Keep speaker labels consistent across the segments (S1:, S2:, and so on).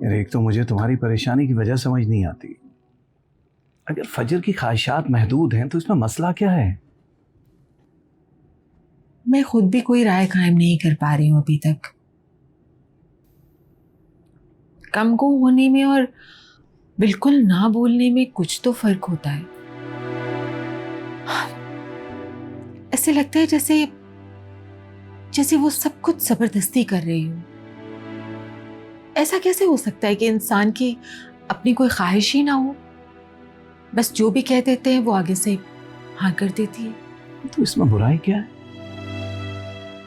S1: एक तो मुझे तुम्हारी परेशानी की वजह समझ नहीं आती। अगर फजर की ख्वाहिशात महदूद हैं तो इसमें मसला क्या है?
S2: मैं खुद भी कोई राय कायम नहीं कर पा रही हूँ अभी तक। कम को होने में और बिल्कुल ना बोलने में कुछ तो फर्क होता है। ऐसे लगता है जैसे जैसे वो सब कुछ जबरदस्ती कर रही हो। ऐसा कैसे हो सकता है कि इंसान की अपनी कोई ख्वाहिश ही ना हो, बस जो भी कह देते हैं वो आगे से हाँ कर देती है।
S1: तो इसमें बुराई क्या है?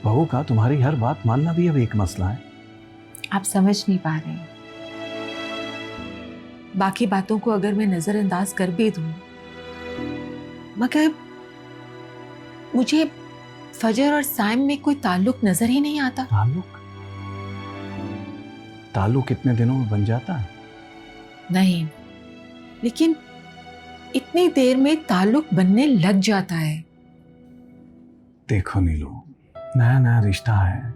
S1: बहू का तुम्हारी हर बात मानना भी अब एक मसला है।
S2: आप समझ नहीं पा रहे हैं। बाकी बातों को अगर मैं नजरअंदाज कर भी दूं, मगर मुझे फजर और साइम में कोई ताल्लुक नजर ही नहीं आता।
S1: ताल्लुक कितने दिनों में बन जाता है?
S2: नहीं, लेकिन इतनी देर में ताल्लुक बनने लग जाता है।
S1: देखो नीलू, नया नया रिश्ता है,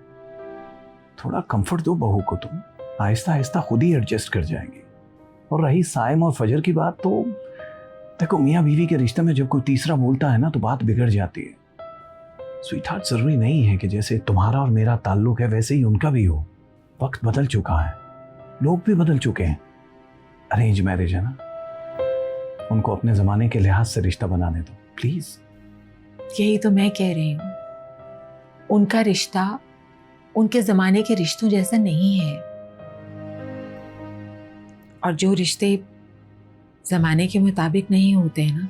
S1: थोड़ा कंफर्ट दो बहू को। तुम आहिस्ता आहिस्ता खुद ही एडजस्ट कर जाएंगी। और रही साइम और फजर की बात, तो देखो मियाँ बीवी के रिश्ते में जब कोई तीसरा बोलता है ना तो बात बिगड़ जाती है। स्वीटहार्ट, जरूरी नहीं है कि जैसे तुम्हारा और मेरा ताल्लुक है वैसे ही उनका भी हो। वक्त बदल चुका है, लोग भी बदल चुके हैं। अरेंज मैरिज है ना, उनको अपने जमाने के लिहाज से रिश्ता बनाने दो प्लीज।
S2: यही तो मैं कह रही हूँ, उनका रिश्ता उनके जमाने के रिश्तों जैसा नहीं है। और जो रिश्ते जमाने के मुताबिक नहीं होते हैं ना,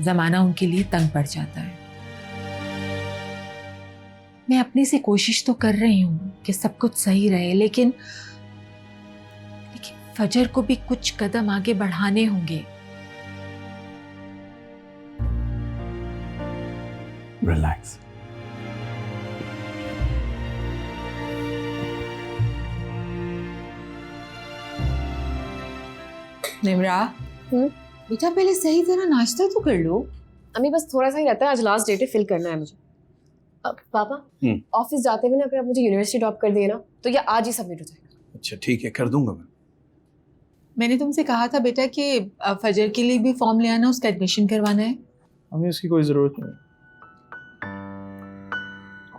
S2: जमाना उनके लिए तंग पड़ जाता है। मैं अपनी से कोशिश तो कर रही हूं कि सब कुछ सही रहे, लेकिन फजर को भी कुछ कदम आगे बढ़ाने होंगे।
S1: रिलैक्स।
S2: निमरा, बेटा पहले सही तरह नाश्ता तो कर लो।
S3: अम्मी बस थोड़ा सा ही रहता है, आज लास्ट डेट है, फिल करना है मुझे। पापा ऑफिस जाते हुए ना अगर आप मुझे यूनिवर्सिटी ड्रॉप कर दिए ना तो ये आज ही सबमिट हो जाएगा।
S1: अच्छा ठीक है, कर दूंगा मैं।
S2: मैंने तुमसे कहा था बेटा कि फजर के लिए भी फॉर्म ले आना, उसका एडमिशन करवाना है।
S4: हमें उसकी कोई जरूरत नहीं,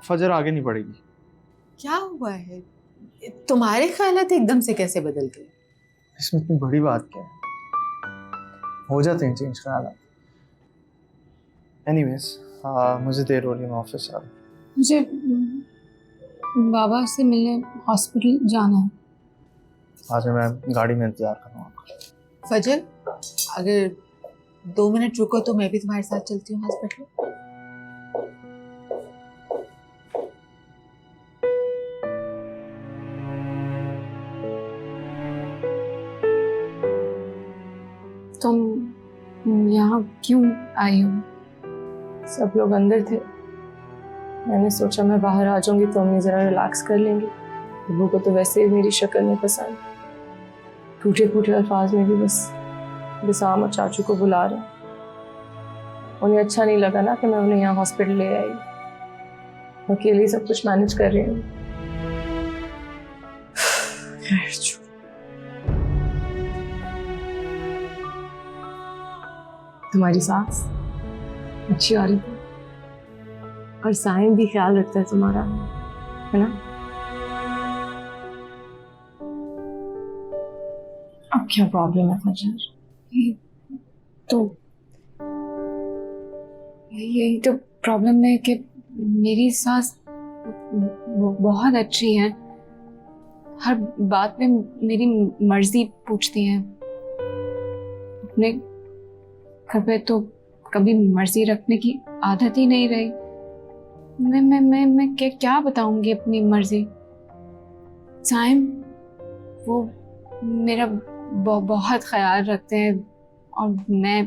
S4: फजर आगे नहीं पड़ेगी।
S2: क्या हुआ है? तुम्हारे ख्यालात एकदम से कैसे बदल गए?
S4: इसमें इतनी बड़ी बात क्या है, हो जाते हैं चेंज ख्यालात। एनीवेज, मुझे देर हो रही है, मैं ऑफिस आ रहा हूँ।
S5: मुझे बाबा से मिलने हॉस्पिटल जाना है।
S4: आज मैं गाड़ी में इंतजार कर रहा हूँ।
S2: फजर, अगर 2 मिनट रुको तो मैं भी तुम्हारे साथ चलती हूँ हॉस्पिटल।
S5: तुम यहाँ क्यों आई हो? सब लोग अंदर थे, मैंने सोचा मैं बाहर आ जाऊंगी तो अम्मी जरा रिलैक्स कर लेंगी। अब्बू को तो वैसे ही मेरी शक्ल नहीं पसंद, टूटे फूटे अल्फाज में भी बस बिसाम और चाचू को बुला रहे। उन्हें अच्छा नहीं लगा ना कि मैं उन्हें यहाँ हॉस्पिटल ले आई। अकेले सब कुछ मैनेज कर रही हूँ। तुम्हारी सास अच्छी औरत है और साइम भी ख्याल रखता है तुम्हारा, है ना? अब क्या प्रॉब्लम है फजर? यही तो प्रॉब्लम है कि मेरी सास बहुत अच्छी है, हर बात में मेरी मर्जी पूछती हैं। अपने घर पे तो कभी मर्जी रखने की आदत ही नहीं रही। मैं क्या बताऊंगी अपनी मर्जी? साइम वो मेरा बहुत ख्याल रखते हैं और मैं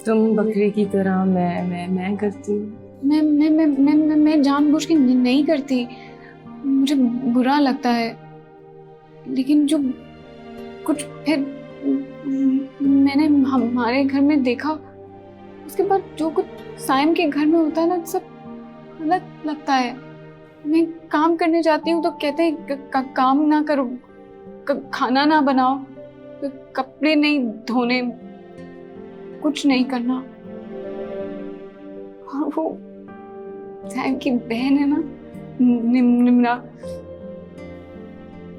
S5: तुम बकरी की तरह मैं करती हूँ। मैं जानबूझ के नहीं करती, मुझे बुरा लगता है। लेकिन जो कुछ फिर मैंने हमारे घर में देखा, उसके बाद जो कुछ साइम के घर में होता है ना, सब गलत लगता है। मैं काम करने जाती हूँ तो कहते हैं काम ना करो, खाना ना बनाओ, कपड़े नहीं धोने, कुछ नहीं करना। और वो सैम की बहन है ना, निम्रा,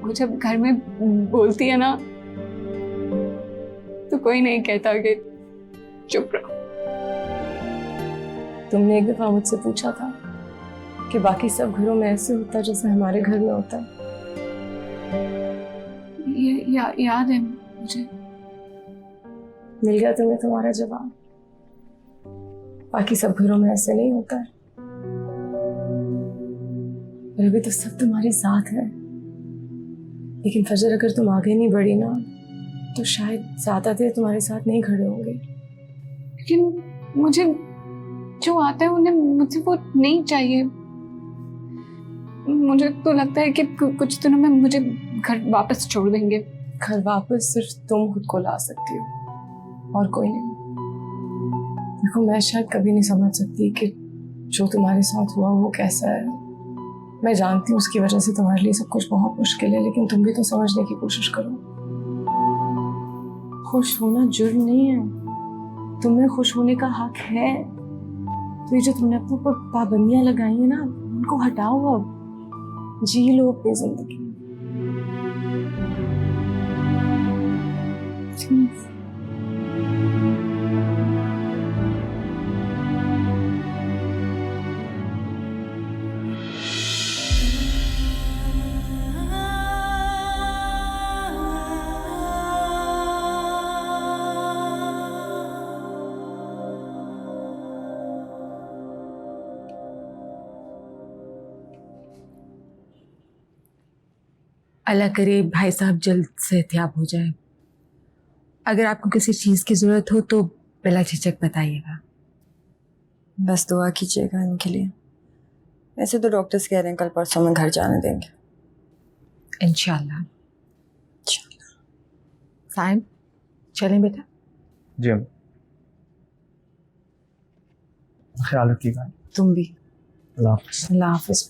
S5: वो जब घर में बोलती है ना तो कोई नहीं कहता कि चुप रहो।
S3: तुमने एक दफा मुझसे पूछा था कि बाकी सब घरों में ऐसे होता है जैसे हमारे घर में होता है।
S5: याद है मुझे।
S3: मिल गया तुम्हें तुम्हारा जवाब। बाकी सब घरों में ऐसे नहीं होता है। पर अभी तो सब तुम्हारे साथ है, लेकिन फजर अगर तुम आगे नहीं बढ़ी ना तो शायद ज्यादा देर तुम्हारे साथ नहीं खड़े होंगे।
S5: लेकिन मुझे जो आता है उन्हें मुझे वो नहीं चाहिए। मुझे तो लगता है कि कुछ दिनों में मुझे घर वापस छोड़ देंगे।
S3: घर वापस सिर्फ तुम खुद को ला सकती हो और कोई नहीं। देखो, मैं शायद कभी नहीं समझ सकती कि जो तुम्हारे साथ हुआ वो कैसा है। मैं जानती हूँ उसकी वजह से तुम्हारे लिए सब कुछ बहुत मुश्किल है, लेकिन तुम भी तो समझने की कोशिश करो। खुश होना जुर्म नहीं है, तुम्हें खुश होने का हक है। तो ये जो तुमने अपने ऊपर पाबंदियां लगाई है ना, उनको हटाओ, अब जी लो अपनी जिंदगी।
S2: अल्लाह करे भाई साहब जल्द सेहतियाब हो जाए। अगर आपको किसी चीज़ की ज़रूरत हो तो बिला झिझक बताइएगा।
S6: बस दुआ कीजिएगा इनके लिए। वैसे तो डॉक्टर्स कह रहे हैं कल परसों में घर जाने देंगे।
S2: इंशाल्लाह। साइम, चलें बेटा।
S4: जी हम ख्याल रखिएगा।
S2: तुम भी।
S4: अल्लाह हाफ़िज़।
S2: अल्लाह हाफ़िज़।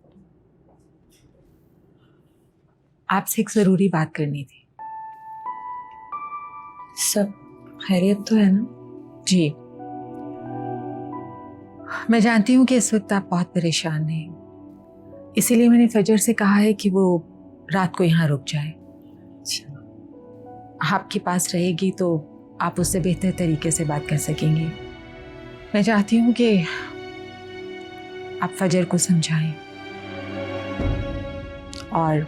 S2: आपसे एक ज़रूरी बात करनी थी।
S6: सब खैरियत तो है ना?
S2: जी, मैं जानती हूँ कि इस वक्त आप बहुत परेशान हैं, इसीलिए मैंने फजर से कहा है कि वो रात को यहाँ रुक जाए। आपके पास रहेगी तो आप उससे बेहतर तरीके से बात कर सकेंगे। मैं चाहती हूँ कि आप फजर को समझाएं और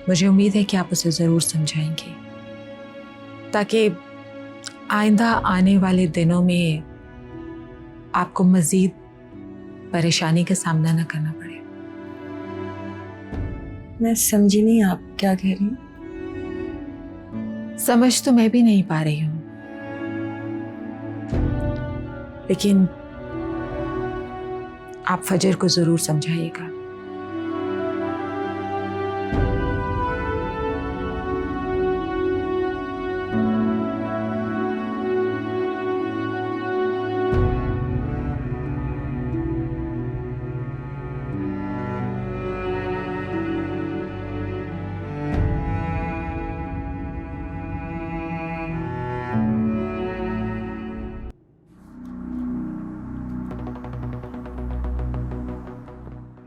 S2: मुझे उम्मीद है कि आप उसे ज़रूर समझाएंगे, ताकि आइंदा आने वाले दिनों में आपको मज़ीद परेशानी का सामना न करना पड़े।
S6: मैं समझी नहीं आप क्या कह रही हैं।
S2: समझ तो मैं भी नहीं पा रही हूँ, लेकिन आप फजर को ज़रूर समझाइएगा।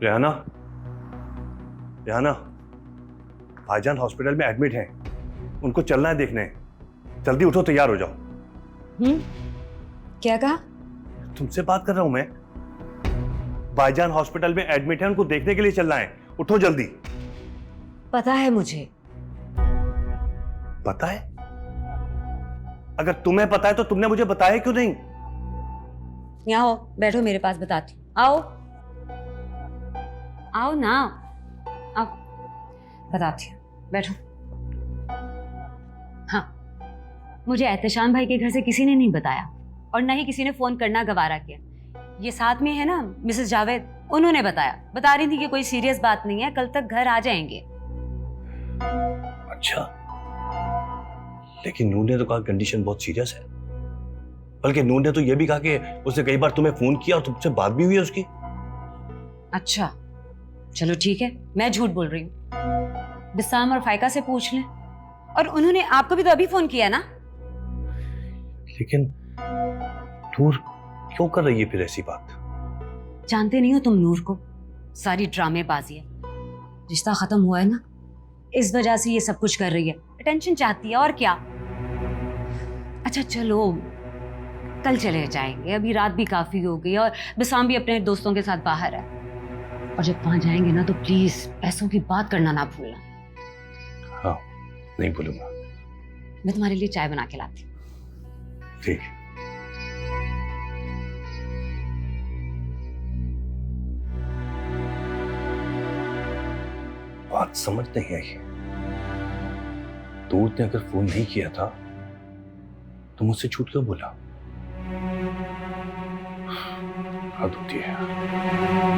S7: रेहाना, रेहाना, भाईजान हॉस्पिटल में एडमिट हैं। उनको चलना है देखने। जल्दी उठो, तैयार हो जाओ।
S6: क्या कहा?
S7: तुमसे बात कर रहा हूं मैं। भाईजान हॉस्पिटल में एडमिट हैं, उनको देखने के लिए चलना है। उठो जल्दी।
S6: पता है मुझे।
S7: पता है? अगर तुम्हें पता है तो तुमने मुझे बताया क्यों नहीं?
S6: यहाँ हो, बैठो मेरे पास, बताती हूँ। आओ आओ ना, आओ बताती हूँ, बैठो। हाँ, मुझे एहतशाम भाई के घर से किसी ने नहीं बताया और न ही किसी ने फोन करना गवारा किया। ये साथ में है ना मिसेस जावेद, उन्होंने बताया। बता रही थी कि कोई सीरियस बात नहीं है, कल तक घर आ जाएंगे।
S7: अच्छा, लेकिन नूर ने तो कहा कंडीशन बहुत सीरियस है। बल्कि नूर ने तो यह भी कहा कि उसने कई बार तुम्हें फोन किया और तुमसे बात भी हुई है उसकी।
S6: अच्छा, चलो ठीक है, मैं झूठ बोल रही हूँ। बिस्साम और फाइका से पूछ लें। और उन्होंने आपको भी तो अभी फोन किया ना।
S7: लेकिन नूर क्यों कर रही है फिर ऐसी बात?
S6: जानते नहीं हो तुम नूर को, सारी ड्रामेबाजी है। रिश्ता खत्म हुआ है ना, इस वजह से ये सब कुछ कर रही है, अटेंशन चाहती है और क्या। अच्छा चलो, कल चले जाएंगे, अभी रात भी काफी हो गई और बिसाम भी अपने दोस्तों के साथ बाहर है। और जब वहां जाएंगे ना तो प्लीज पैसों की बात करना ना भूलना।
S7: हाँ, नहीं भूलूंगा।
S6: मैं तुम्हारे लिए चाय बना के लाती हूँ।
S7: ठीक। बात समझ नहीं आई। दूर ने अगर फोन नहीं किया था तो मुझसे झूठ क्यों बोला? हद होती है।